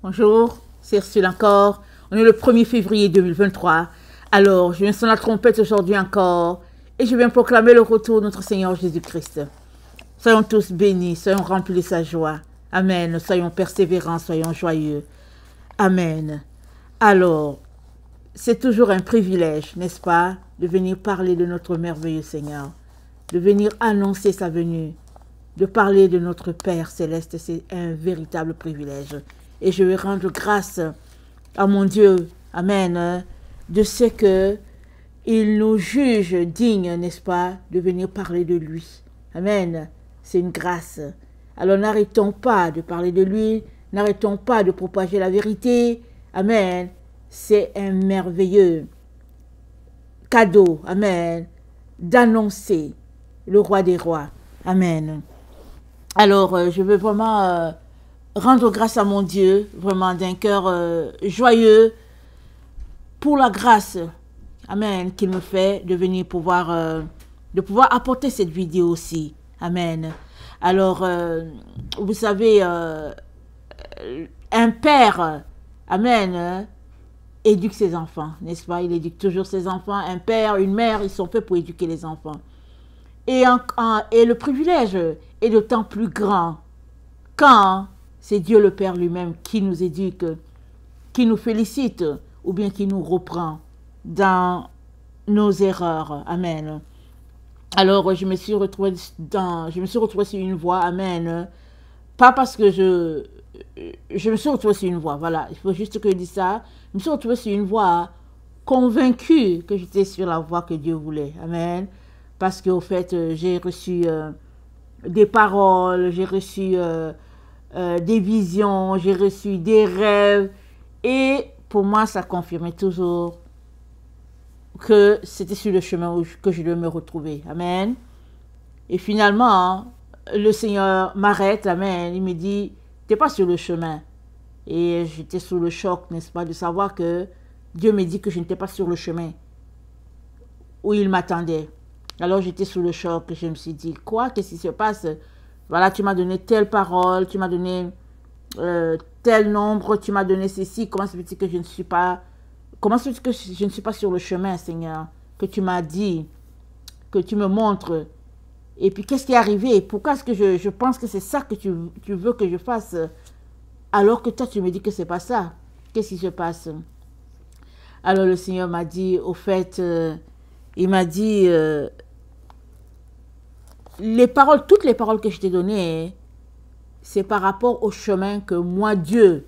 Bonjour, c'est Ursule encore. On est le 1er février 2023. Alors, je viens sonner la trompette aujourd'hui encore et je viens proclamer le retour de notre Seigneur Jésus-Christ. Soyons tous bénis, soyons remplis de sa joie. Amen. Soyons persévérants, soyons joyeux. Amen. Alors, c'est toujours un privilège, n'est-ce pas, de venir parler de notre merveilleux Seigneur, de venir annoncer sa venue, de parler de notre Père céleste. C'est un véritable privilège. Et je vais rendre grâce à mon Dieu, Amen, de ce qu'il nous juge dignes, n'est-ce pas, de venir parler de lui. Amen. C'est une grâce. Alors n'arrêtons pas de parler de lui, n'arrêtons pas de propager la vérité. Amen. C'est un merveilleux cadeau, Amen, d'annoncer le roi des rois. Amen. Alors, je veux vraiment rendre grâce à mon Dieu, vraiment d'un cœur joyeux, pour la grâce, Amen, qu'il me fait de venir pouvoir apporter cette vidéo aussi. Amen. Alors, vous savez, un père, Amen, éduque ses enfants, n'est-ce pas? Il éduque toujours ses enfants. Un père, une mère, ils sont faits pour éduquer les enfants. Et le privilège est d'autant plus grand quand c'est Dieu le Père lui-même qui nous éduque, qui nous félicite ou bien qui nous reprend dans nos erreurs. Amen. Alors, je me suis retrouvée sur une voie. Amen. Pas parce que je me suis retrouvée sur une voie. Voilà, il faut juste que je dise ça. Je me suis retrouvée sur une voie convaincue que j'étais sur la voie que Dieu voulait. Amen. Parce qu'au fait, j'ai reçu des paroles, j'ai reçu des visions, j'ai reçu des rêves. Et pour moi, ça confirmait toujours que c'était sur le chemin que je devais me retrouver. Amen. Et finalement, le Seigneur m'arrête. Amen. Il me dit, tu n'es pas sur le chemin. Et j'étais sous le choc, n'est-ce pas, de savoir que Dieu me dit que je n'étais pas sur le chemin où il m'attendait. Alors j'étais sous le choc. Je me suis dit, quoi? Qu'est-ce qui se passe? Voilà, tu m'as donné telle parole, tu m'as donné tel nombre, tu m'as donné ceci. Comment se fait-il que je ne suis pas... Comment se fait-il que je ne suis pas sur le chemin, Seigneur, que tu m'as dit, que tu me montres? Et puis, qu'est-ce qui est arrivé? Pourquoi est-ce que je pense que c'est ça que tu veux que je fasse, alors que toi, tu me dis que c'est pas ça? Qu'est-ce qui se passe? Alors, le Seigneur m'a dit, au fait, il m'a dit... toutes les paroles que je t'ai données, c'est par rapport au chemin que moi, Dieu,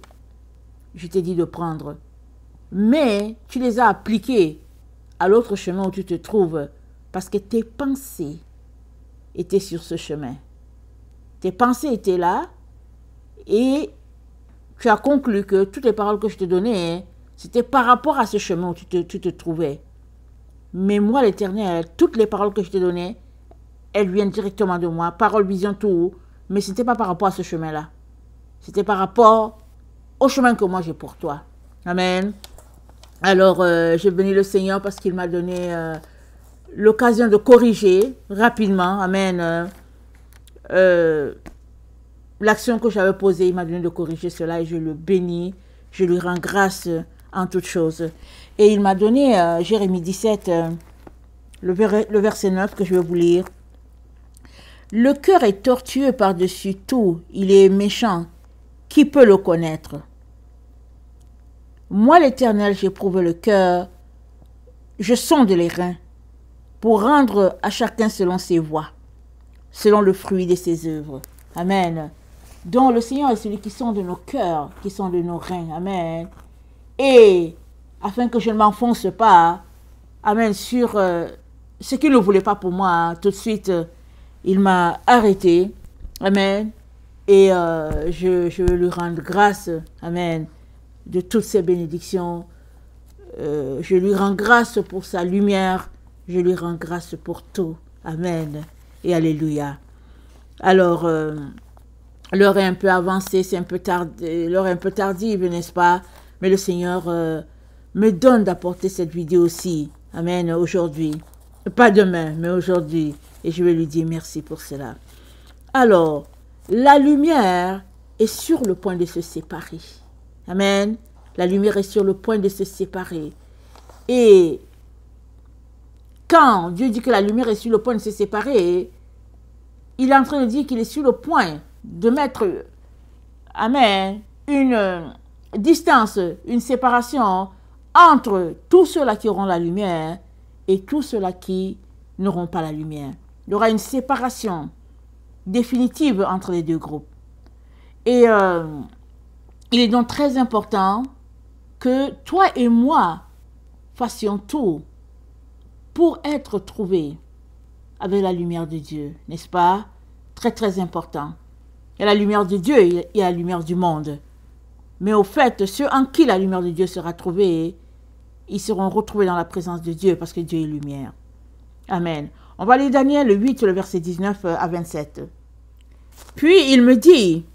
je t'ai dit de prendre. Mais tu les as appliquées à l'autre chemin où tu te trouves parce que tes pensées étaient sur ce chemin. Tes pensées étaient là et tu as conclu que toutes les paroles que je te donnais, c'était par rapport à ce chemin où tu te trouvais. Mais moi, l'Éternel, toutes les paroles que je te donnais, elles viennent directement de moi, parole, vision, tout, mais ce n'était pas par rapport à ce chemin-là. C'était par rapport au chemin que moi j'ai pour toi. Amen. Alors, j'ai béni le Seigneur parce qu'il m'a donné l'occasion de corriger rapidement, Amen, l'action que j'avais posée. Il m'a donné de corriger cela et je le bénis, je lui rends grâce en toutes choses. Et il m'a donné Jérémie 17, le verset 9 que je vais vous lire. Le cœur est tortueux par-dessus tout, il est méchant. Qui peut le connaître? Moi, l'Éternel, j'éprouve le cœur, je sonde les reins, pour rendre à chacun selon ses voies, selon le fruit de ses œuvres. Amen. Donc, le Seigneur est celui qui sonde nos cœurs, qui sonde nos reins. Amen. Et, afin que je ne m'enfonce pas, Amen, sur ce qu'il ne voulait pas pour moi, tout de suite, il m'a arrêté. Amen. Et je veux lui rendre grâce. Amen. De toutes ces bénédictions. Je lui rends grâce pour sa lumière. Je lui rends grâce pour tout. Amen. Et alléluia. Alors, l'heure est un peu avancée, c'est un peu tardé, l'heure est un peu tardive, n'est-ce pas? Mais le Seigneur me donne d'apporter cette vidéo aussi. Amen. Aujourd'hui. Pas demain, mais aujourd'hui. Et je vais lui dire merci pour cela. Alors, la lumière est sur le point de se séparer. Amen. La lumière est sur le point de se séparer. Et quand Dieu dit que la lumière est sur le point de se séparer, il est en train de dire qu'il est sur le point de mettre, amen, une distance, une séparation entre tous ceux-là qui auront la lumière et tous ceux-là qui n'auront pas la lumière. Il y aura une séparation définitive entre les deux groupes. Et il est donc très important que toi et moi fassions tout pour être trouvés avec la lumière de Dieu, n'est-ce pas? Très très important. Il y a la lumière de Dieu, il y a la lumière du monde. Mais au fait, ceux en qui la lumière de Dieu sera trouvée, ils seront retrouvés dans la présence de Dieu parce que Dieu est lumière. Amen. On va lire Daniel 8, le verset 19 à 27. Puis il me dit,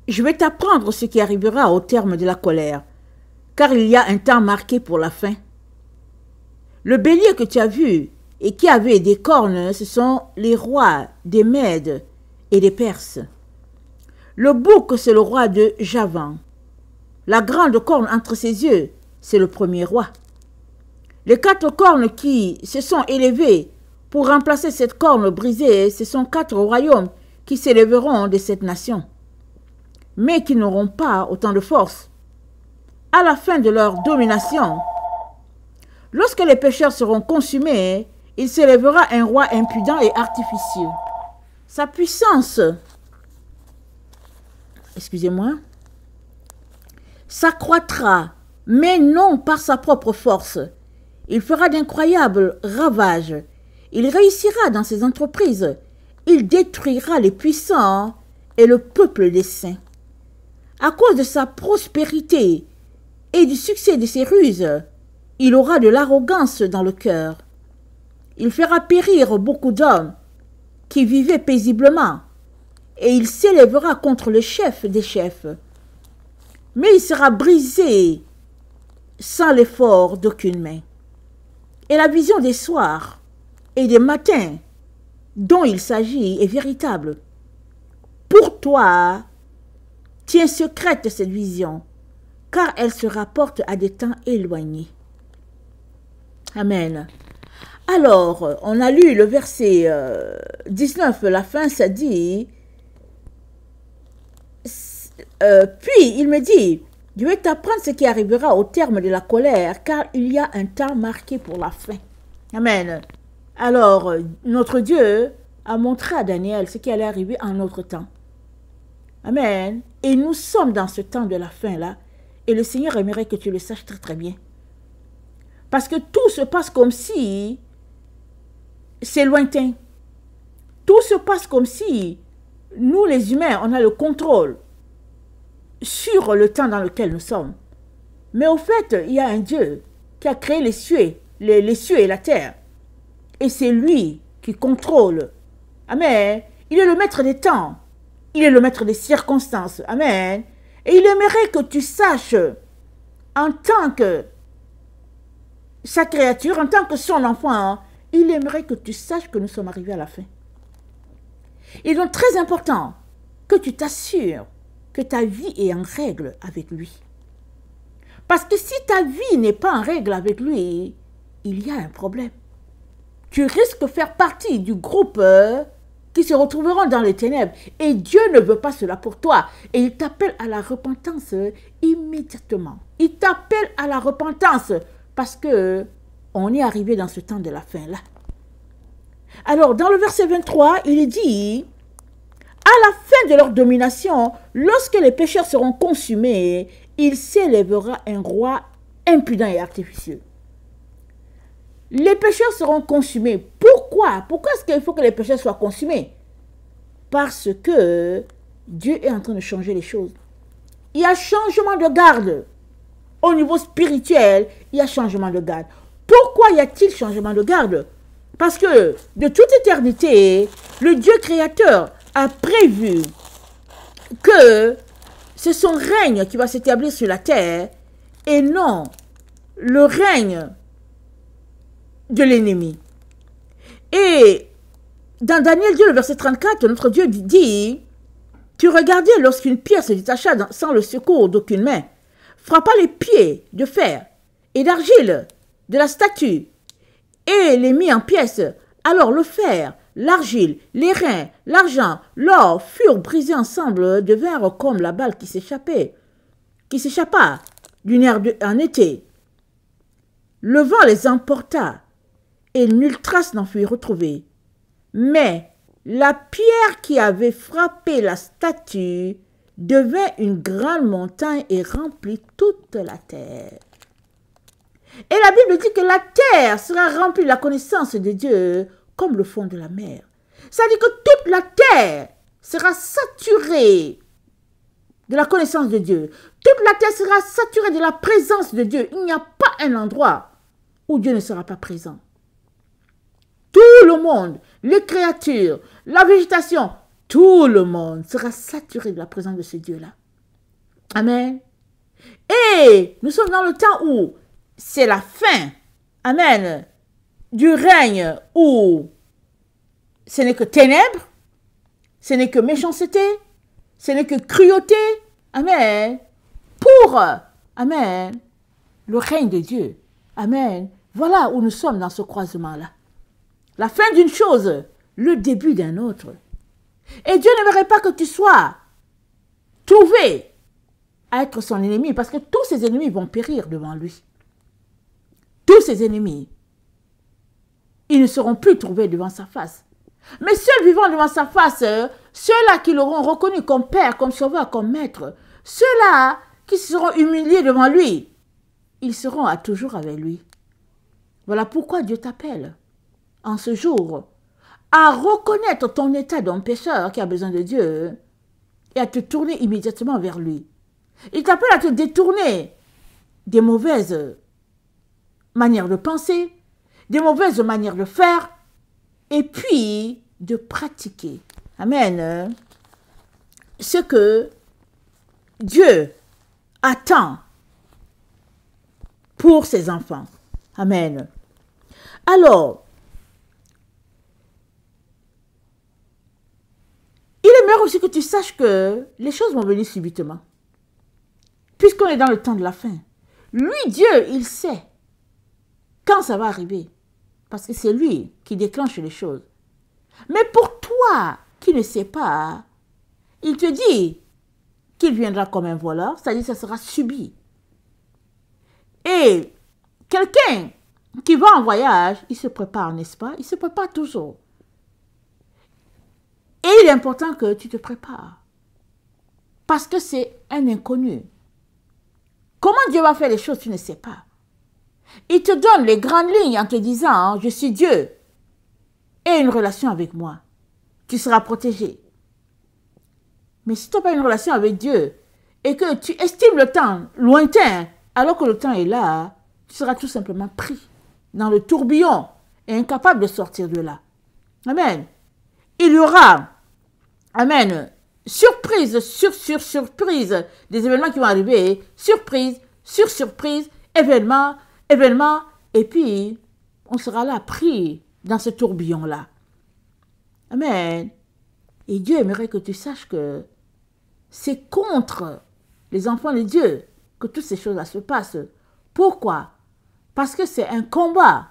je vais t'apprendre ce qui arrivera au terme de la colère, car il y a un temps marqué pour la fin. Le bélier que tu as vu et qui avait des cornes, ce sont les rois des Mèdes et des Perses. Le bouc, c'est le roi de Javan. La grande corne entre ses yeux, c'est le premier roi. Les 4 cornes qui se sont élevées pour remplacer cette corne brisée, ce sont 4 royaumes qui s'élèveront de cette nation, mais qui n'auront pas autant de force. À la fin de leur domination, lorsque les pécheurs seront consumés, il s'élèvera un roi impudent et artificieux. Sa puissance, s'accroîtra, mais non par sa propre force. Il fera d'incroyables ravages. Il réussira dans ses entreprises. Il détruira les puissants et le peuple des saints. À cause de sa prospérité et du succès de ses ruses, il aura de l'arrogance dans le cœur. Il fera périr beaucoup d'hommes qui vivaient paisiblement, et il s'élèvera contre le chef des chefs. Mais il sera brisé sans l'effort d'aucune main. Et la vision des soirs et des matins dont il s'agit est véritable. Pour toi, tiens secrète cette vision, car elle se rapporte à des temps éloignés. Amen. Alors, on a lu le verset 19, la fin, ça dit, puis il me dit, je vais t'apprendre ce qui arrivera au terme de la colère, car il y a un temps marqué pour la fin. Amen. Alors, notre Dieu a montré à Daniel ce qui allait arriver en notre temps. Amen. Et nous sommes dans ce temps de la fin-là, et le Seigneur aimerait que tu le saches très très bien. Parce que tout se passe comme si c'est lointain. Tout se passe comme si nous, les humains, on a le contrôle sur le temps dans lequel nous sommes. Mais au fait, il y a un Dieu qui a créé les cieux et la terre. Et c'est lui qui contrôle. Amen. Il est le maître des temps. Il est le maître des circonstances. Amen. Et il aimerait que tu saches, en tant que sa créature, en tant que son enfant, il aimerait que tu saches que nous sommes arrivés à la fin. Il est donc très important que tu t'assures que ta vie est en règle avec lui. Parce que si ta vie n'est pas en règle avec lui, il y a un problème. Tu risques de faire partie du groupe qui se retrouveront dans les ténèbres. Et Dieu ne veut pas cela pour toi. Et il t'appelle à la repentance immédiatement. Il t'appelle à la repentance parce que on est arrivé dans ce temps de la fin-là. Alors, dans le verset 23, il dit, à la fin de leur domination, lorsque les pécheurs seront consumés, il s'élèvera un roi impudent et artificieux. Les pécheurs seront consumés. Pourquoi? Pourquoi est-ce qu'il faut que les pécheurs soient consumés? Parce que Dieu est en train de changer les choses. Il y a changement de garde. Au niveau spirituel, il y a changement de garde. Pourquoi y a-t-il changement de garde? Parce que de toute éternité, le Dieu créateur a prévu que c'est son règne qui va s'établir sur la terre et non le règne de l'ennemi. Et dans Daniel 2, le verset 34, notre Dieu dit Tu regardais lorsqu'une pierre se détacha sans le secours d'aucune main, frappa les pieds de fer et d'argile de la statue et les mit en pièces. Alors le fer, l'argile, les reins, l'argent, l'or furent brisés ensemble, devinrent comme la balle qui s'échappa d'une aire en été. Le vent les emporta et nulle trace n'en fut retrouvée. Mais la pierre qui avait frappé la statue devint une grande montagne et remplit toute la terre. Et la Bible dit que la terre sera remplie de la connaissance de Dieu comme le fond de la mer. Ça dit que toute la terre sera saturée de la connaissance de Dieu. Toute la terre sera saturée de la présence de Dieu. Il n'y a pas un endroit où Dieu ne sera pas présent. Tout le monde, les créatures, la végétation, tout le monde sera saturé de la présence de ce Dieu-là. Amen. Et nous sommes dans le temps où c'est la fin, amen, du règne où ce n'est que ténèbres, ce n'est que méchanceté, ce n'est que cruauté, amen, pour, amen, le règne de Dieu. Amen. Voilà où nous sommes dans ce croisement-là. La fin d'une chose, le début d'un autre. Et Dieu n'aimerait pas que tu sois trouvé à être son ennemi, parce que tous ses ennemis vont périr devant lui. Tous ses ennemis, ils ne seront plus trouvés devant sa face. Mais ceux vivant devant sa face, ceux-là qui l'auront reconnu comme Père, comme Sauveur, comme Maître, ceux-là qui seront humiliés devant lui, ils seront à toujours avec lui. Voilà pourquoi Dieu t'appelle en ce jour à reconnaître ton état d'homme pécheur qui a besoin de Dieu et à te tourner immédiatement vers lui. Il t'appelle à te détourner des mauvaises manières de penser, des mauvaises manières de faire, et puis de pratiquer. Amen. Ce que Dieu attend pour ses enfants. Amen. Alors, il aimerait aussi que tu saches que les choses vont venir subitement. Puisqu'on est dans le temps de la fin. Lui, Dieu, il sait quand ça va arriver. Parce que c'est lui qui déclenche les choses. Mais pour toi qui ne sais pas, il te dit qu'il viendra comme un voleur, c'est-à-dire que ça sera subi. Et quelqu'un qui va en voyage, il se prépare, n'est-ce pas? Il se prépare toujours. Et il est important que tu te prépares. Parce que c'est un inconnu. Comment Dieu va faire les choses, tu ne sais pas. Il te donne les grandes lignes en te disant, je suis Dieu. Et une relation avec moi. Tu seras protégé. Mais si tu n'as pas une relation avec Dieu et que tu estimes le temps lointain, alors que le temps est là, tu seras tout simplement pris dans le tourbillon et incapable de sortir de là. Amen. Il y aura, amen, surprise sur surprise des événements qui vont arriver, surprise sur surprise, événement, et puis on sera là pris dans ce tourbillon-là. Amen. Et Dieu aimerait que tu saches que c'est contre les enfants de Dieu que toutes ces choses-là se passent. Pourquoi? Parce que c'est un combat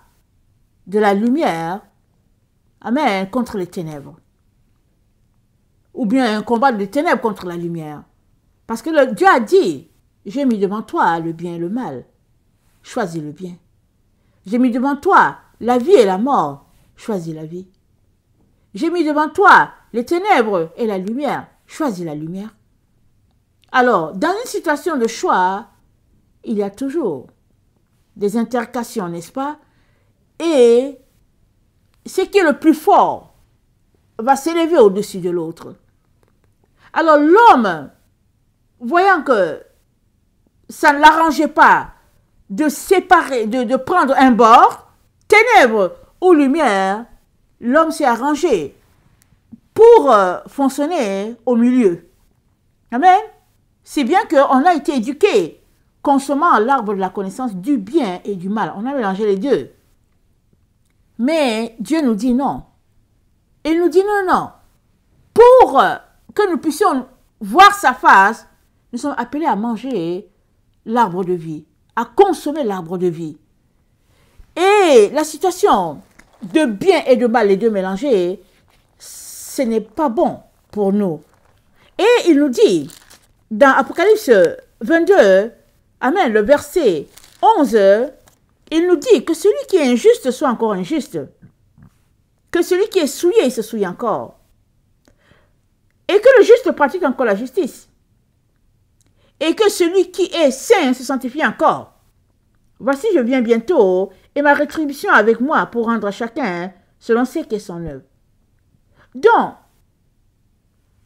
de la lumière, amen, contre les ténèbres. Ou bien un combat des ténèbres contre la lumière. Parce que Dieu a dit, j'ai mis devant toi le bien et le mal. Choisis le bien. J'ai mis devant toi la vie et la mort. Choisis la vie. J'ai mis devant toi les ténèbres et la lumière. Choisis la lumière. Alors, dans une situation de choix, il y a toujours des intercations, n'est-ce pas? Et ce qui est le plus fort va s'élever au-dessus de l'autre. Alors l'homme, voyant que ça ne l'arrangeait pas de séparer, de prendre un bord, ténèbres ou lumière, l'homme s'est arrangé pour fonctionner au milieu. Amen. C'est bien qu'on a été éduqué, consommant l'arbre de la connaissance du bien et du mal. On a mélangé les deux. Mais Dieu nous dit non. Il nous dit non. Pour que nous puissions voir sa face, nous sommes appelés à manger l'arbre de vie, à consommer l'arbre de vie. Et la situation de bien et de mal, les deux mélangés, ce n'est pas bon pour nous. Et il nous dit, dans Apocalypse 22, amen, le verset 11, il nous dit que celui qui est injuste soit encore injuste, que celui qui est souillé, il se souille encore, et que le juste pratique encore la justice, et que celui qui est saint se sanctifie encore. Voici, je viens bientôt, et ma rétribution avec moi pour rendre à chacun selon ce qu'est son œuvre. Donc,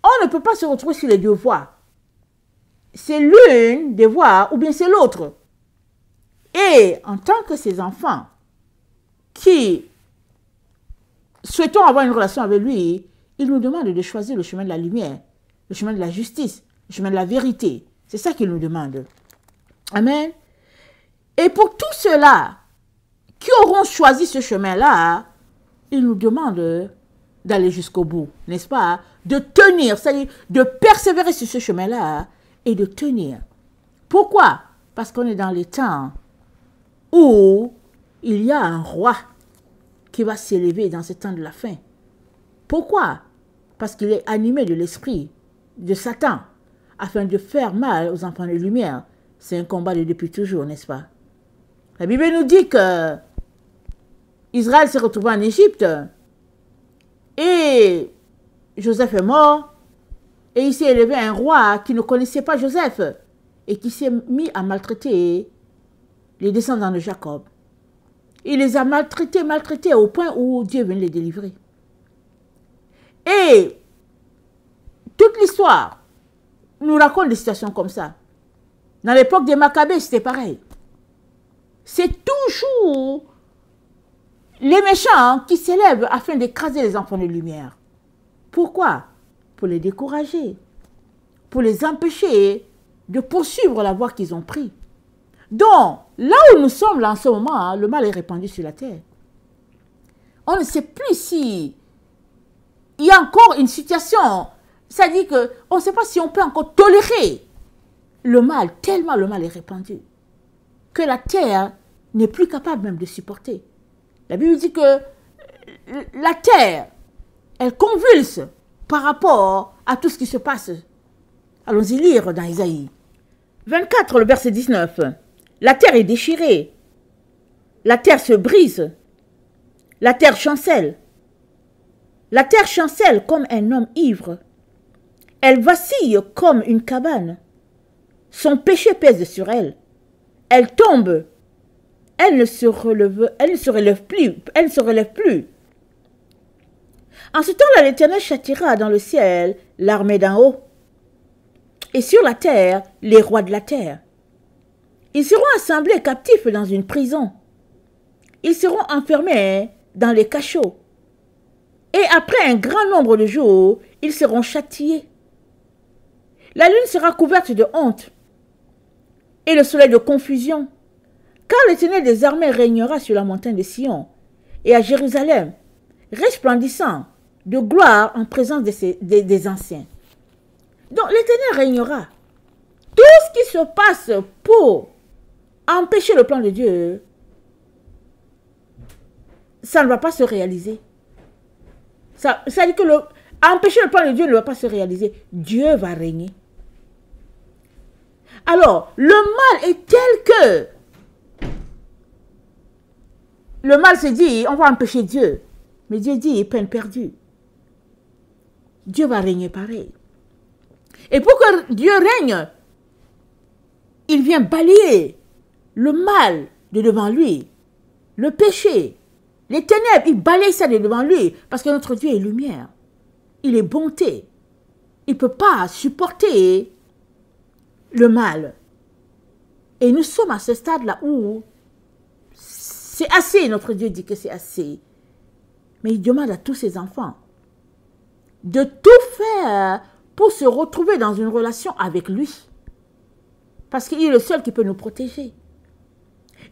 on ne peut pas se retrouver sur les deux voies. C'est l'une des voies ou bien c'est l'autre. Et en tant que ces enfants qui souhaitons avoir une relation avec lui, il nous demande de choisir le chemin de la lumière, le chemin de la justice, le chemin de la vérité. C'est ça qu'il nous demande. Amen. Et pour tous ceux-là qui auront choisi ce chemin-là, il nous demande d'aller jusqu'au bout, n'est-ce pas? De tenir, c'est-à-dire de persévérer sur ce chemin-là et de tenir. Pourquoi? Parce qu'on est dans les temps où il y a un roi qui va s'élever dans ce temps de la fin. Pourquoi? Parce qu'il est animé de l'esprit de Satan afin de faire mal aux enfants de lumière. C'est un combat de depuis toujours, n'est-ce pas? La Bible nous dit que Israël s'est retrouvé en Égypte et Joseph est mort et il s'est élevé un roi qui ne connaissait pas Joseph et qui s'est mis à maltraiter les descendants de Jacob. Il les a maltraités au point où Dieu venait les délivrer. Et toute l'histoire nous raconte des situations comme ça. Dans l'époque des Maccabées, c'était pareil. C'est toujours les méchants qui s'élèvent afin d'écraser les enfants de lumière. Pourquoi? Pour les décourager, pour les empêcher de poursuivre la voie qu'ils ont prise. Donc, là où nous sommes là en ce moment, le mal est répandu sur la terre. On ne sait plus si il y a encore une situation, c'est-à-dire qu'on ne sait pas si on peut encore tolérer le mal, tellement le mal est répandu, que la terre n'est plus capable même de supporter. La Bible dit que la terre, elle convulse par rapport à tout ce qui se passe. Allons-y lire dans Isaïe 24, le verset 19. La terre est déchirée, la terre se brise, la terre chancelle. La terre chancelle comme un homme ivre. Elle vacille comme une cabane. Son péché pèse sur elle. Elle tombe. Elle ne se relève plus. En ce temps-là, l'Éternel châtiera dans le ciel l'armée d'en haut, et sur la terre, les rois de la terre. Ils seront assemblés captifs dans une prison. Ils seront enfermés dans les cachots. Et après un grand nombre de jours, ils seront châtiés. La lune sera couverte de honte et le soleil de confusion, car l'Éternel des armées régnera sur la montagne de Sion et à Jérusalem, resplendissant de gloire en présence des anciens. Donc l'Éternel régnera. Tout ce qui se passe pour empêcher le plan de Dieu, ça ne va pas se réaliser. Ça veut dire que empêcher le plan de Dieu ne va pas se réaliser. Dieu va régner. Alors, le mal est tel que le mal se dit, on va empêcher Dieu. Mais Dieu dit, peine perdue. Dieu va régner pareil. Et pour que Dieu règne, il vient balayer le mal de devant lui, le péché, les ténèbres, il balaye ça de devant lui, parce que notre Dieu est lumière. Il est bonté. Il ne peut pas supporter le mal. Et nous sommes à ce stade-là où c'est assez, notre Dieu dit que c'est assez. Mais il demande à tous ses enfants de tout faire pour se retrouver dans une relation avec lui. Parce qu'il est le seul qui peut nous protéger.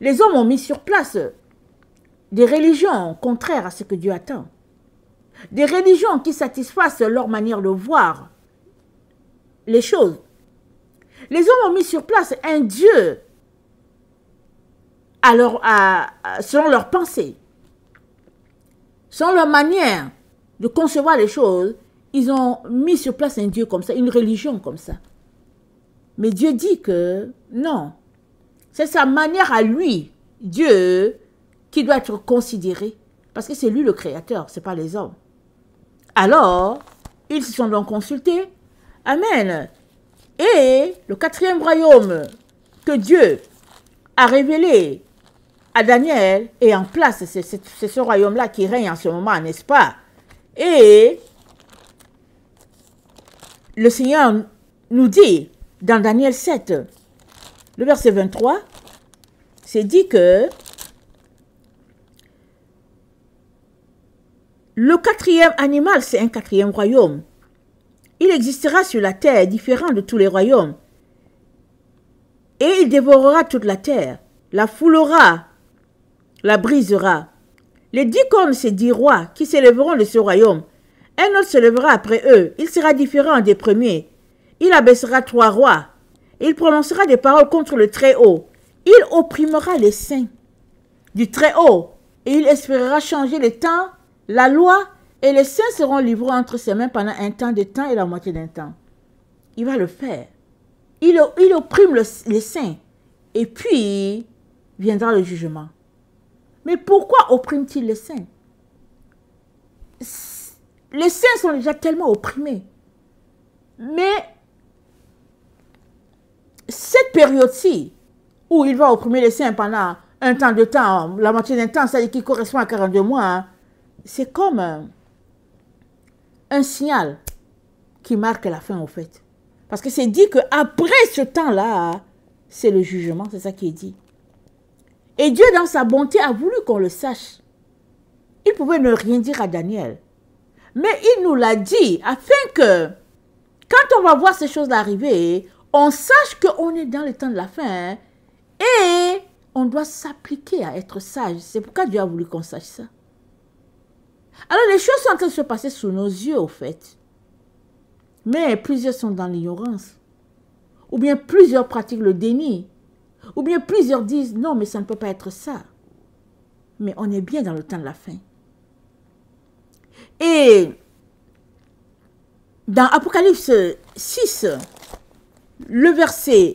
Les hommes ont mis sur place des religions contraires à ce que Dieu attend. Des religions qui satisfassent leur manière de voir les choses. Les hommes ont mis sur place un Dieu selon leur pensée, selon leur manière de concevoir les choses. Ils ont mis sur place un Dieu comme ça, une religion comme ça. Mais Dieu dit que non, c'est sa manière à lui, Dieu, qui doit être considérée, parce que c'est lui le créateur, ce n'est pas les hommes. Alors, ils se sont donc consultés. Amen. Et le 4e royaume que Dieu a révélé à Daniel est en place. C'est ce royaume-là qui règne en ce moment, n'est-ce pas? Et le Seigneur nous dit dans Daniel 7, le verset 23, c'est dit que le 4e animal, c'est un 4e royaume. Il existera sur la terre, différent de tous les royaumes. Et il dévorera toute la terre, la foulera, la brisera. Les 10 cornes, c'est 10 rois qui s'élèveront de ce royaume. Un autre se lèvera après eux. Il sera différent des premiers. Il abaissera 3 rois. Il prononcera des paroles contre le Très-Haut. Il opprimera les saints du Très-Haut. Et il espérera changer le temps, la loi, et les saints seront livrés entre ses mains pendant un temps de temps et la moitié d'un temps. Il va le faire. Il opprime les saints. Et puis, viendra le jugement. Mais pourquoi opprime-t-il les saints? Les saints sont déjà tellement opprimés. Mais cette période-ci, où il va opprimer les saints pendant un temps de temps, la moitié d'un temps, c'est-à-dire qui correspond à 42 mois, hein, c'est comme un signal qui marque la fin, en fait. Parce que c'est dit qu'après ce temps-là, c'est le jugement, c'est ça qui est dit. Et Dieu, dans sa bonté, a voulu qu'on le sache. Il pouvait ne rien dire à Daniel. Mais il nous l'a dit, afin que, quand on va voir ces choses arriver, on sache qu'on est dans le temps de la fin, et on doit s'appliquer à être sage. C'est pourquoi Dieu a voulu qu'on sache ça. Alors les choses sont en train de se passer sous nos yeux, au fait. Mais plusieurs sont dans l'ignorance. Ou bien plusieurs pratiquent le déni. Ou bien plusieurs disent, non, mais ça ne peut pas être ça. Mais on est bien dans le temps de la fin. Et dans Apocalypse 6, le verset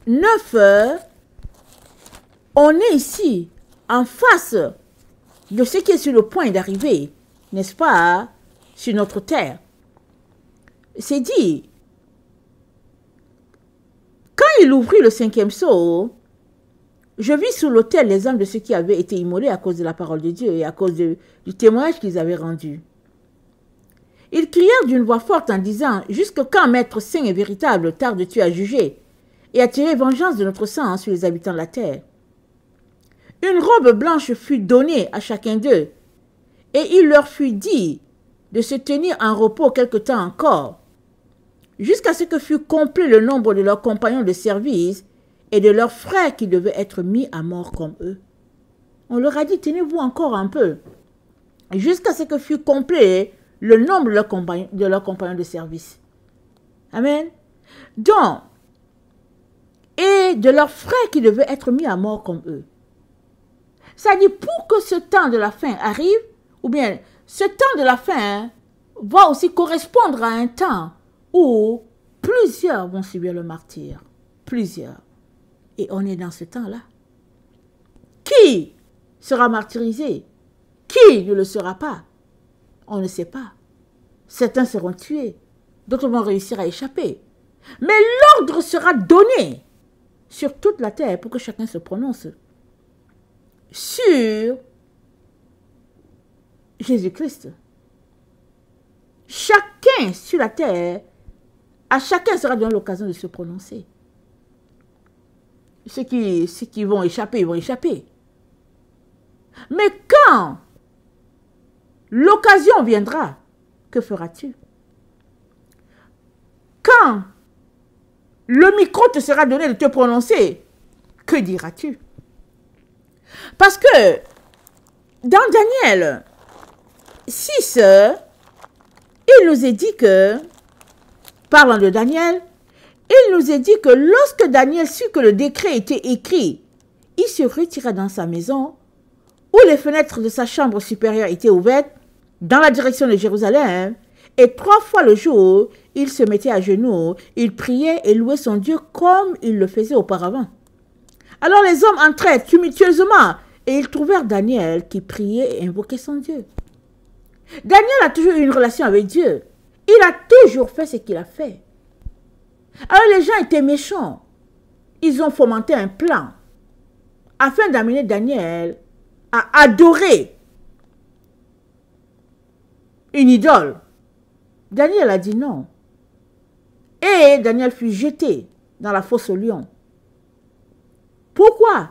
9, on est ici en face de ce qui est sur le point d'arriver, n'est-ce pas, sur notre terre. C'est dit, quand il ouvrit le 5e sceau, je vis sous l'autel les âmes de ceux qui avaient été immolés à cause de la parole de Dieu et à cause du témoignage qu'ils avaient rendu. Ils crièrent d'une voix forte en disant, « Jusque quand, Maître saint et véritable, tardes-tu à juger et à tirer vengeance de notre sang sur les habitants de la terre ?» Une robe blanche fut donnée à chacun d'eux, et il leur fut dit de se tenir en repos quelque temps encore, jusqu'à ce que fût complet le nombre de leurs compagnons de service et de leurs frères qui devaient être mis à mort comme eux. On leur a dit, tenez-vous encore un peu, jusqu'à ce que fût complet le nombre de leurs compagnons de service. Amen. Donc, et de leurs frères qui devaient être mis à mort comme eux. Ça dit, pour que ce temps de la fin arrive, ou bien ce temps de la fin va aussi correspondre à un temps où plusieurs vont subir le martyre. Plusieurs. Et on est dans ce temps-là. Qui sera martyrisé? Qui ne le sera pas? On ne sait pas. Certains seront tués. D'autres vont réussir à échapper. Mais l'ordre sera donné sur toute la terre pour que chacun se prononce sur Jésus-Christ. Chacun sur la terre, à chacun sera donné l'occasion de se prononcer. Ceux qui vont échapper, ils vont échapper. Mais quand l'occasion viendra, que feras-tu? Quand le micro te sera donné de te prononcer, que diras-tu? Parce que dans Daniel 6, il nous est dit que parlant de Daniel, il nous est dit que lorsque Daniel sut que le décret était écrit, il se retira dans sa maison, où les fenêtres de sa chambre supérieure étaient ouvertes, dans la direction de Jérusalem, et 3 fois le jour, il se mettait à genoux, il priait et louait son Dieu comme il le faisait auparavant. Alors les hommes entrèrent tumultueusement, et ils trouvèrent Daniel qui priait et invoquait son Dieu. Daniel a toujours eu une relation avec Dieu. Il a toujours fait ce qu'il a fait. Alors les gens étaient méchants. Ils ont fomenté un plan afin d'amener Daniel à adorer une idole. Daniel a dit non. Et Daniel fut jeté dans la fosse aux lions. Pourquoi?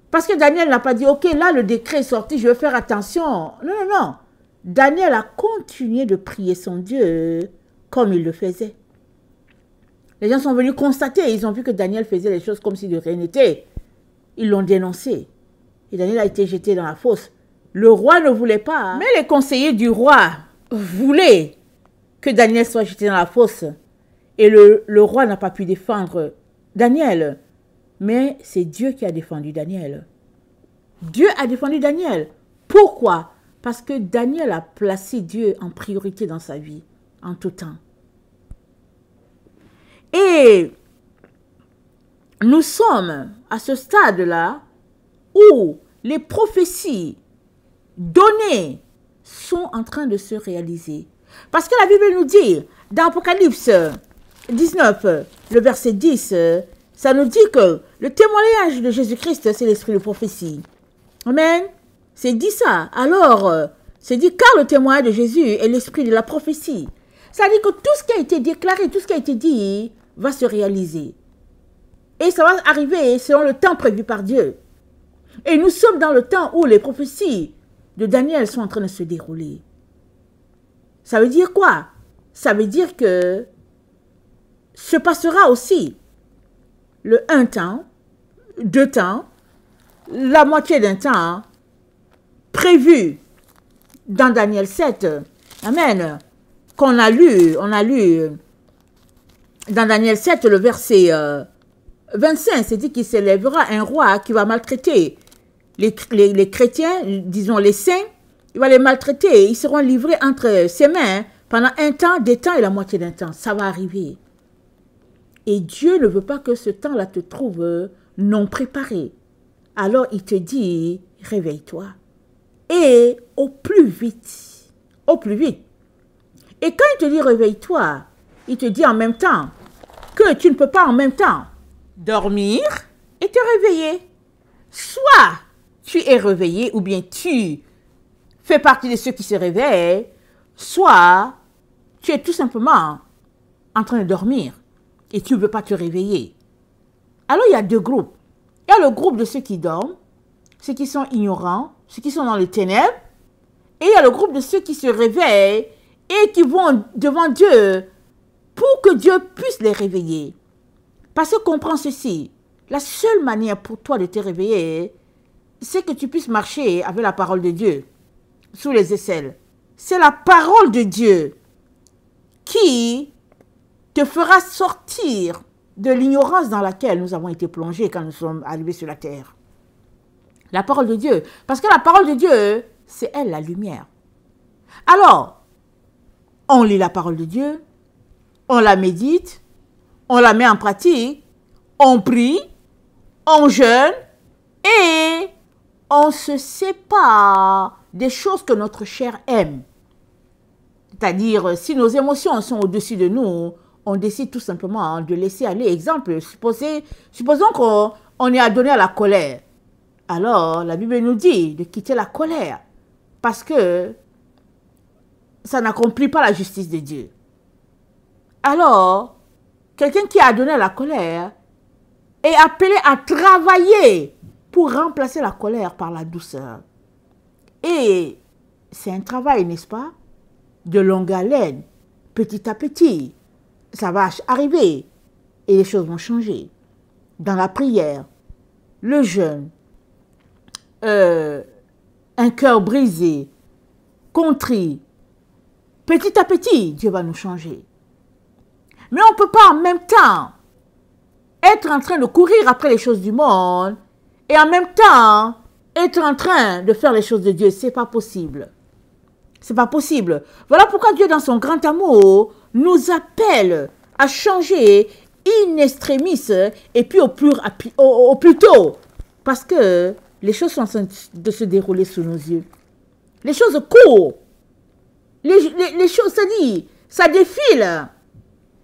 Parce que Daniel n'a pas dit, ok, là le décret est sorti, je vais faire attention. Non, non, non. Daniel a continué de prier son Dieu comme il le faisait. Les gens sont venus constater, ils ont vu que Daniel faisait les choses comme si de rien n'était. Ils l'ont dénoncé. Et Daniel a été jeté dans la fosse. Le roi ne voulait pas. Mais les conseillers du roi voulaient que Daniel soit jeté dans la fosse. Et le roi n'a pas pu défendre Daniel. Mais c'est Dieu qui a défendu Daniel. Dieu a défendu Daniel. Pourquoi? Parce que Daniel a placé Dieu en priorité dans sa vie, en tout temps. Et nous sommes à ce stade-là où les prophéties données sont en train de se réaliser. Parce que la Bible nous dit, dans Apocalypse 19, le verset 10, ça nous dit que le témoignage de Jésus-Christ, c'est l'esprit de prophétie. Amen. C'est dit ça. Alors, c'est dit car le témoignage de Jésus est l'esprit de la prophétie. Ça dit que tout ce qui a été déclaré, tout ce qui a été dit, va se réaliser. Et ça va arriver selon le temps prévu par Dieu. Et nous sommes dans le temps où les prophéties de Daniel sont en train de se dérouler. Ça veut dire quoi? Ça veut dire que se passera aussi le 1 temps, 2 temps, la moitié d'un temps prévu dans Daniel 7. Amen. On a lu dans Daniel 7, le verset 25, c'est dit qu'il s'élèvera un roi qui va maltraiter les chrétiens, disons les saints, il va les maltraiter, ils seront livrés entre ses mains pendant 1 temps, 2 temps et la moitié d'un temps. Ça va arriver. Et Dieu ne veut pas que ce temps-là te trouve non préparé. Alors il te dit, réveille-toi. Et au plus vite. Au plus vite. Et quand il te dit réveille-toi, il te dit en même temps que tu ne peux pas en même temps dormir et te réveiller. Soit tu es réveillé ou bien tu fais partie de ceux qui se réveillent, soit tu es tout simplement en train de dormir et tu ne veux pas te réveiller. Alors il y a 2 groupes. Il y a le groupe de ceux qui dorment, ceux qui sont ignorants, ceux qui sont dans les ténèbres, et il y a le groupe de ceux qui se réveillent et qui vont devant Dieu pour que Dieu puisse les réveiller. Parce que comprends ceci, la seule manière pour toi de te réveiller, c'est que tu puisses marcher avec la parole de Dieu, sous les aisselles. C'est la parole de Dieu qui te fera sortir de l'ignorance dans laquelle nous avons été plongés quand nous sommes arrivés sur la terre. La parole de Dieu. Parce que la parole de Dieu, c'est elle la lumière. Alors, on lit la parole de Dieu, on la médite, on la met en pratique, on prie, on jeûne et on se sépare des choses que notre chair aime. C'est-à-dire, si nos émotions sont au-dessus de nous, on décide tout simplement de laisser aller. Exemple, supposons qu'on est adonné à la colère. Alors, la Bible nous dit de quitter la colère parce que ça n'accomplit pas la justice de Dieu. Alors, quelqu'un qui est adonné à la colère est appelé à travailler pour remplacer la colère par la douceur. Et c'est un travail, n'est-ce pas? De longue haleine, petit à petit. Ça va arriver et les choses vont changer. Dans la prière, le jeûne, un cœur brisé, contrit, petit à petit, Dieu va nous changer. Mais on ne peut pas en même temps être en train de courir après les choses du monde et en même temps être en train de faire les choses de Dieu. C'est pas possible. C'est pas possible. Voilà pourquoi Dieu, dans son grand amour, nous appelle à changer in extremis et puis au plus tôt. Parce que les choses sont en train de se dérouler sous nos yeux. Les choses courent. Les choses, ça défile.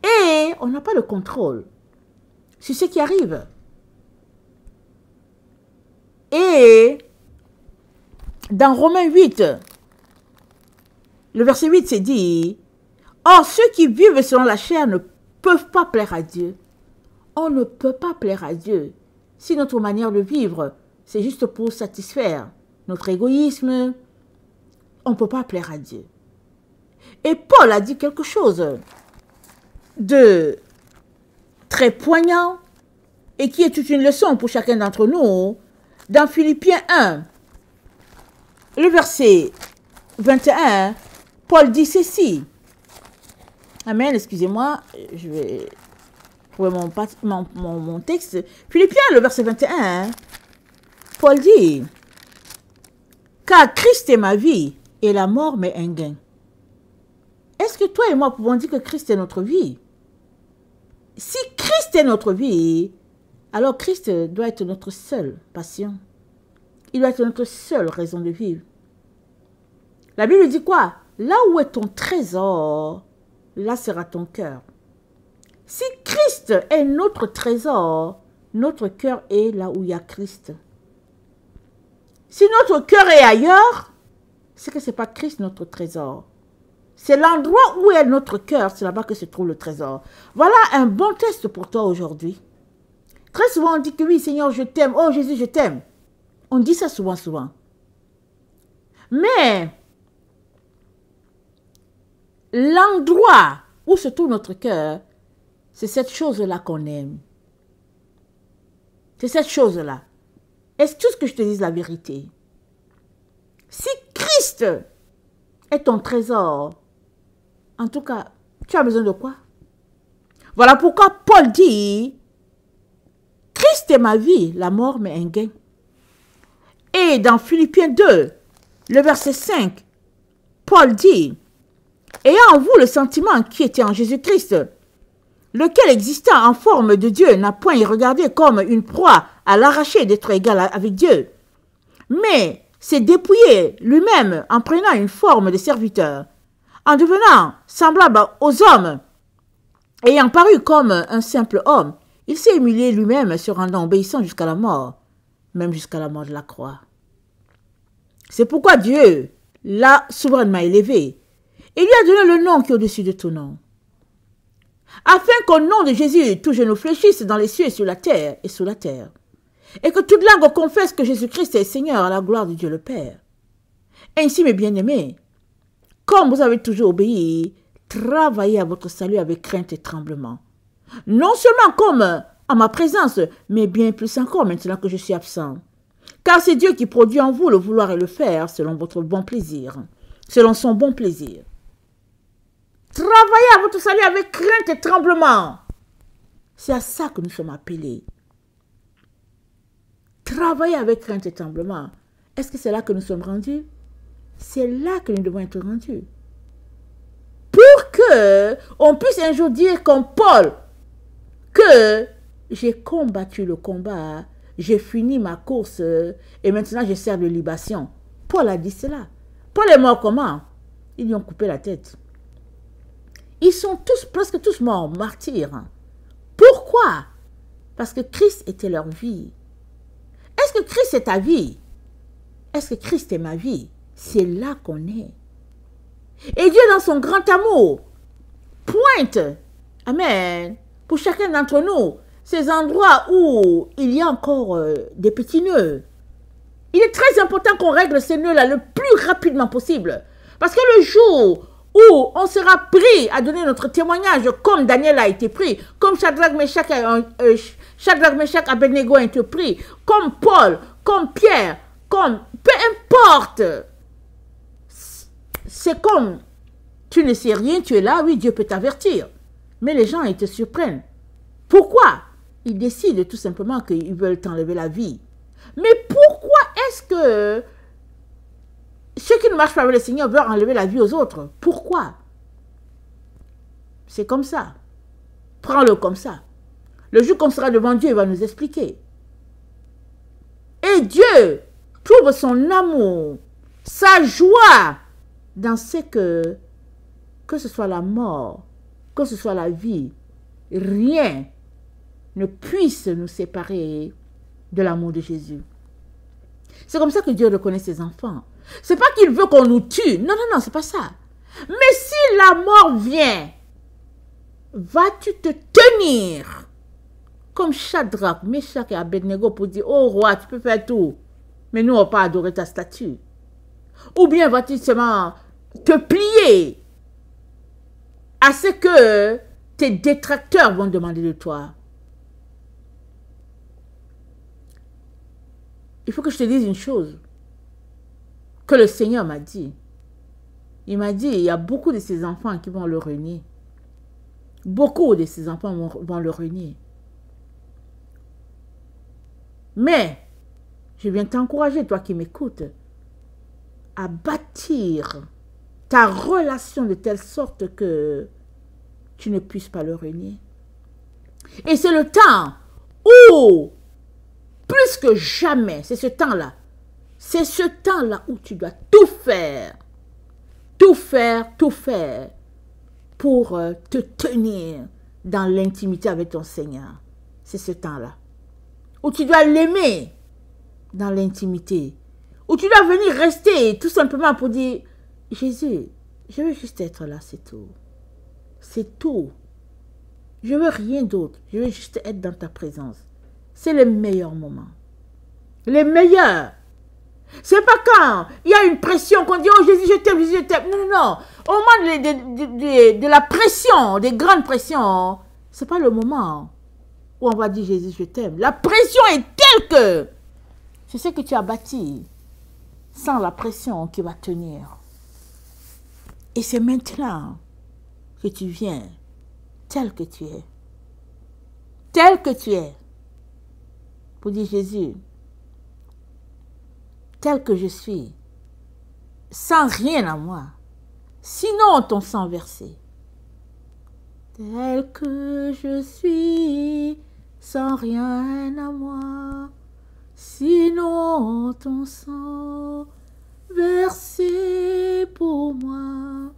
Et on n'a pas le contrôle sur ce qui arrive. Et dans Romains 8, le verset 8, c'est dit, « Or, ceux qui vivent selon la chair ne peuvent pas plaire à Dieu. » On ne peut pas plaire à Dieu si notre manière de vivre, c'est juste pour satisfaire notre égoïsme. On ne peut pas plaire à Dieu. Et Paul a dit quelque chose de très poignant et qui est toute une leçon pour chacun d'entre nous. Dans Philippiens 1, le verset 21, Paul dit ceci. Amen, excusez-moi, je vais trouver mon texte. Philippiens, le verset 21, Paul dit, « Car Christ est ma vie et la mort m'est un gain. » Est-ce que toi et moi pouvons dire que Christ est notre vie? Si Christ est notre vie, alors Christ doit être notre seule passion. Il doit être notre seule raison de vivre. La Bible dit quoi? Là où est ton trésor, là sera ton cœur. Si Christ est notre trésor, notre cœur est là où il y a Christ. Si notre cœur est ailleurs, c'est que ce n'est pas Christ notre trésor. C'est l'endroit où est notre cœur, c'est là-bas que se trouve le trésor. Voilà un bon test pour toi aujourd'hui. Très souvent, on dit que oui, Seigneur, je t'aime. Oh, Jésus, je t'aime. On dit ça souvent. Mais l'endroit où se trouve notre cœur, c'est cette chose-là qu'on aime. C'est cette chose-là. Est-ce tout ce que je te dise la vérité? Si Christ est ton trésor, en tout cas, tu as besoin de quoi? Voilà pourquoi Paul dit, Christ est ma vie, la mort m'est un gain. Et dans Philippiens 2, le verset 5, Paul dit, ayant en vous le sentiment qui était en Jésus-Christ, lequel existant en forme de Dieu n'a point y regardé comme une proie à l'arracher d'être égal avec Dieu, mais s'est dépouillé lui-même en prenant une forme de serviteur, en devenant semblable aux hommes, ayant paru comme un simple homme, il s'est humilié lui-même, se rendant obéissant jusqu'à la mort, même jusqu'à la mort de la croix. C'est pourquoi Dieu l'a souverainement élevé et lui a donné le nom qui est au-dessus de tout nom, afin qu'au nom de Jésus, tout genou fléchisse dans les cieux et sur la terre et sous la terre, et que toute langue confesse que Jésus-Christ est Seigneur à la gloire de Dieu le Père. Ainsi, mes bien-aimés, comme vous avez toujours obéi, travaillez à votre salut avec crainte et tremblement. Non seulement comme en ma présence, mais bien plus encore maintenant que je suis absent. Car c'est Dieu qui produit en vous le vouloir et le faire selon votre bon plaisir, selon son bon plaisir. Travaillez à votre salut avec crainte et tremblement. C'est à ça que nous sommes appelés. Travailler avec crainte et tremblement. Est-ce que c'est là que nous sommes rendus? C'est là que nous devons être rendus. Pour que on puisse un jour dire comme Paul que j'ai combattu le combat, j'ai fini ma course et maintenant je sers de libation. Paul a dit cela. Paul est mort comment? Ils lui ont coupé la tête. Ils sont tous, presque tous morts, martyrs. Pourquoi? Parce que Christ était leur vie. Est-ce que Christ est ta vie? Est-ce que Christ est ma vie? C'est là qu'on est. Et Dieu, dans son grand amour, pointe, amen, pour chacun d'entre nous, ces endroits où il y a encore des petits nœuds. Il est très important qu'on règle ces nœuds-là le plus rapidement possible. Parce que le jour où on sera pris à donner notre témoignage, comme Daniel a été pris, comme Shadrach, Meshach et Abednego ont été pris, comme Paul, comme Pierre, comme peu importe. C'est comme tu ne sais rien, tu es là, oui, Dieu peut t'avertir. Mais les gens, ils te surprennent. Pourquoi? Ils décident tout simplement qu'ils veulent t'enlever la vie. Mais pourquoi est-ce que ceux qui ne marchent pas avec le Seigneur veulent enlever la vie aux autres? Pourquoi? C'est comme ça. Prends-le comme ça. Le jour qu'on sera devant Dieu, il va nous expliquer. Et Dieu trouve son amour, sa joie dans ce que ce soit la mort, que ce soit la vie, rien ne puisse nous séparer de l'amour de Jésus. C'est comme ça que Dieu reconnaît ses enfants. C'est pas qu'il veut qu'on nous tue. Non, non, non, c'est pas ça. Mais si la mort vient, vas-tu te tenir comme Shadrach, Meshach et Abednego pour dire, oh roi, tu peux faire tout, mais nous on va pas adorer ta statue? Ou bien vas-tu seulement te plier à ce que tes détracteurs vont demander de toi? Il faut que je te dise une chose que le Seigneur m'a dit. Il m'a dit, il y a beaucoup de ses enfants qui vont le renier. Beaucoup de ses enfants vont le renier. Mais, je viens t'encourager, toi qui m'écoutes, à bâtir ta relation de telle sorte que tu ne puisses pas le renier. Et c'est le temps où, plus que jamais, c'est ce temps-là. C'est ce temps-là où tu dois tout faire pour te tenir dans l'intimité avec ton Seigneur. C'est ce temps-là. Où tu dois l'aimer dans l'intimité. Où tu dois venir rester tout simplement pour dire, Jésus, je veux juste être là, c'est tout. C'est tout. Je veux rien d'autre. Je veux juste être dans ta présence. C'est le meilleur moment. Les meilleurs. C'est pas quand il y a une pression qu'on dit, oh Jésus, je t'aime, Jésus, je t'aime. Non, non, non. Au moment de la pression, des grandes pressions, c'est pas le moment où on va dire, Jésus, je t'aime. La pression est telle que c'est ce que tu as bâti sans la pression qui va tenir. Et c'est maintenant que tu viens tel que tu es. Tel que tu es. Pour dire, Jésus, tel que je suis, sans rien à moi, sinon ton sang versé. Tel que je suis, sans rien à moi, sinon ton sang versé pour moi.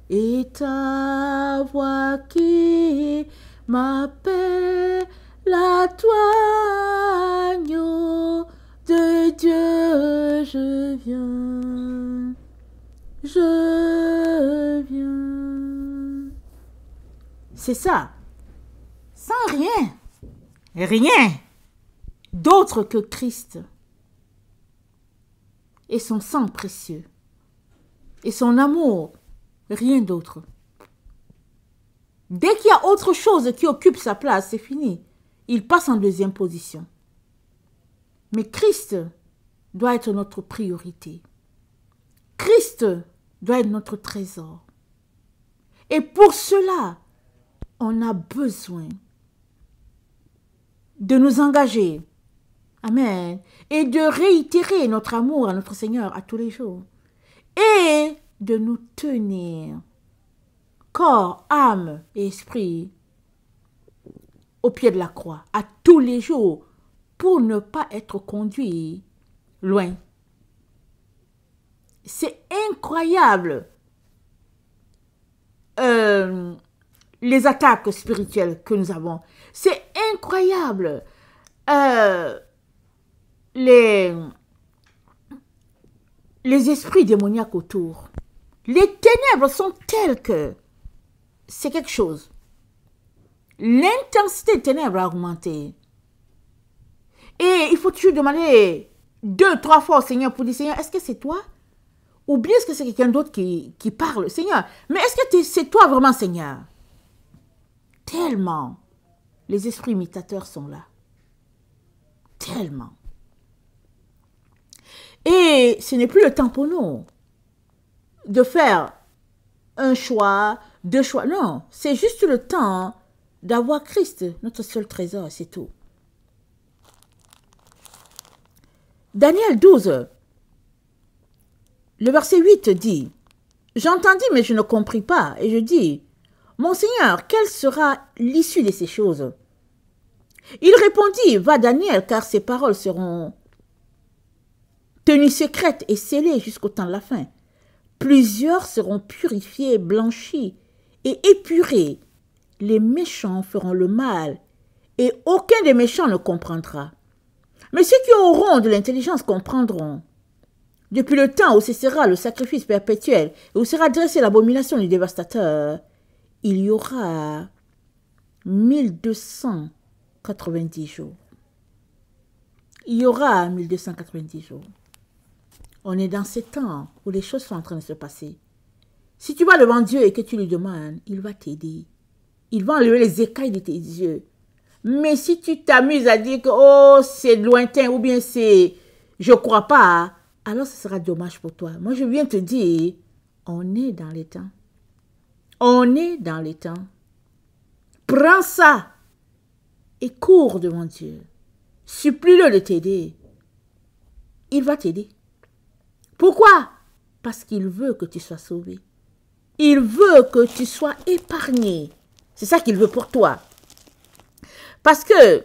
Et ta voix qui m'appelle à toi, agneau de Dieu, je viens, je viens. C'est ça, sans rien d'autre que Christ et son sang précieux et son amour, rien d'autre. Dès qu'il y a autre chose qui occupe sa place, c'est fini. Il passe en deuxième position. Mais Christ doit être notre priorité. Christ doit être notre trésor. Et pour cela, on a besoin de nous engager. Amen. Et de réitérer notre amour à notre Seigneur à tous les jours. Et de nous tenir, corps, âme et esprit, au pied de la croix, à tous les jours, pour ne pas être conduit loin. C'est incroyable les attaques spirituelles que nous avons. C'est incroyable les esprits démoniaques autour. Les ténèbres sont telles que c'est quelque chose. L'intensité des ténèbres a augmenté. Et il faut toujours demander 2, 3 fois au Seigneur pour dire, Seigneur, est-ce que c'est toi? Ou bien est-ce que c'est quelqu'un d'autre qui parle? Seigneur, mais est-ce que c'est toi vraiment, Seigneur? Tellement les esprits imitateurs sont là. Tellement. Et ce n'est plus le temps pour nous de faire un choix, deux choix. Non, c'est juste le temps d'avoir Christ, notre seul trésor, c'est tout. Daniel 12, le verset 8 dit, « J'entendis, mais je ne compris pas, et je dis, « Mon Seigneur, quelle sera l'issue de ces choses ?» Il répondit, « Va Daniel, car ces paroles seront tenues secrètes et scellées jusqu'au temps de la fin. Plusieurs seront purifiés, blanchis et épurés. Les méchants feront le mal, et aucun des méchants ne comprendra. Mais ceux qui auront de l'intelligence comprendront. Depuis le temps où cessera le sacrifice perpétuel et où sera dressée l'abomination du dévastateur, il y aura 1290 jours. Il y aura 1290 jours. On est dans ces temps où les choses sont en train de se passer. Si tu vas devant Dieu et que tu lui demandes, il va t'aider. Il va enlever les écailles de tes yeux. Mais si tu t'amuses à dire que oh, c'est lointain ou bien c'est je crois pas, alors ce sera dommage pour toi. Moi, je viens te dire, on est dans les temps. On est dans les temps. Prends ça et cours devant Dieu. Supplie-le de t'aider. Il va t'aider. Pourquoi? Parce qu'il veut que tu sois sauvé. Il veut que tu sois épargné. C'est ça qu'il veut pour toi. Parce que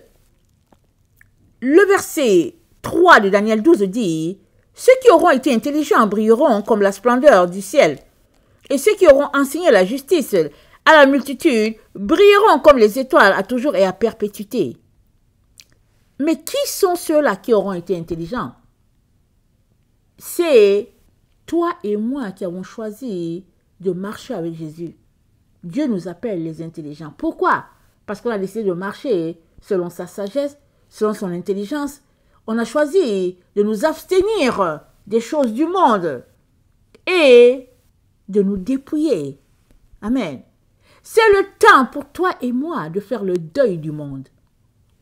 le verset 3 de Daniel 12 dit, « Ceux qui auront été intelligents brilleront comme la splendeur du ciel, et ceux qui auront enseigné la justice à la multitude brilleront comme les étoiles à toujours et à perpétuité. » Mais qui sont ceux-là qui auront été intelligents? C'est toi et moi qui avons choisi de marcher avec Jésus. Dieu nous appelle les intelligents. Pourquoi? Parce qu'on a décidé de marcher selon sa sagesse, selon son intelligence. On a choisi de nous abstenir des choses du monde et de nous dépouiller. Amen. C'est le temps pour toi et moi de faire le deuil du monde.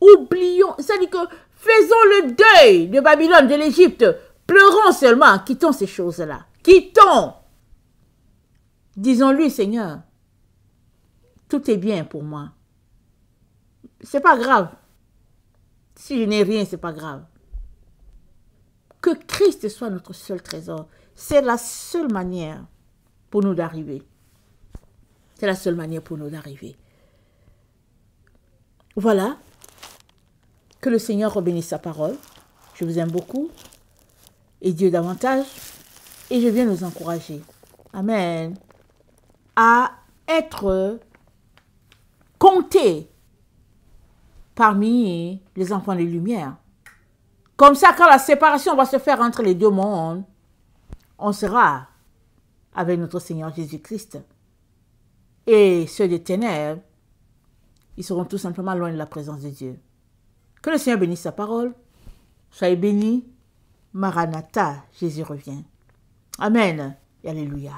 Oublions, c'est-à-dire que faisons le deuil de Babylone, de l'Égypte. Pleurons seulement, quittons ces choses-là. Quittons. Disons-lui, Seigneur, tout est bien pour moi. C'est pas grave. Si je n'ai rien, c'est pas grave. Que Christ soit notre seul trésor. C'est la seule manière pour nous d'arriver. C'est la seule manière pour nous d'arriver. Voilà. Que le Seigneur bénisse sa parole. Je vous aime beaucoup. Et Dieu davantage. Et je viens nous encourager. Amen. À être comptés parmi les enfants des Lumières. Comme ça, quand la séparation va se faire entre les deux mondes, on sera avec notre Seigneur Jésus-Christ. Et ceux des ténèbres, ils seront tout simplement loin de la présence de Dieu. Que le Seigneur bénisse sa parole. Soyez bénis. Maranatha, Jésus revient. Amen et alléluia.